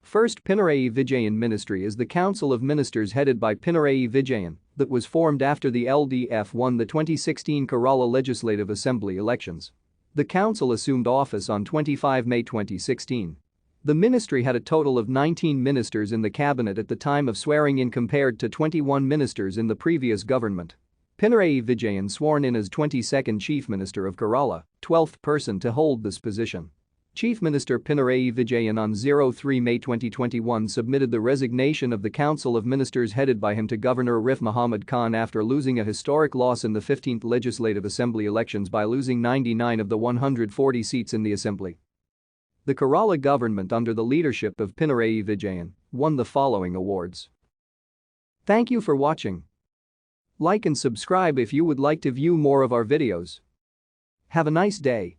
First, Pinarayi Vijayan Ministry is the Council of Ministers headed by Pinarayi Vijayan that was formed after the LDF won the 2016 Kerala Legislative Assembly elections. The council assumed office on 25 May 2016. The ministry had a total of 19 ministers in the cabinet at the time of swearing-in compared to 21 ministers in the previous government. Pinarayi Vijayan sworn in as 22nd Chief Minister of Kerala, 12th person to hold this position. Chief Minister Pinarayi Vijayan on 03 May 2021 submitted the resignation of the Council of Ministers headed by him to Governor Arif Mohammed Khan after losing a historic loss in the 15th Legislative Assembly elections by losing 99 of the 140 seats in the Assembly. The Kerala government under the leadership of Pinarayi Vijayan won the following awards. Thank you for watching. Like and subscribe if you would like to view more of our videos. Have a nice day.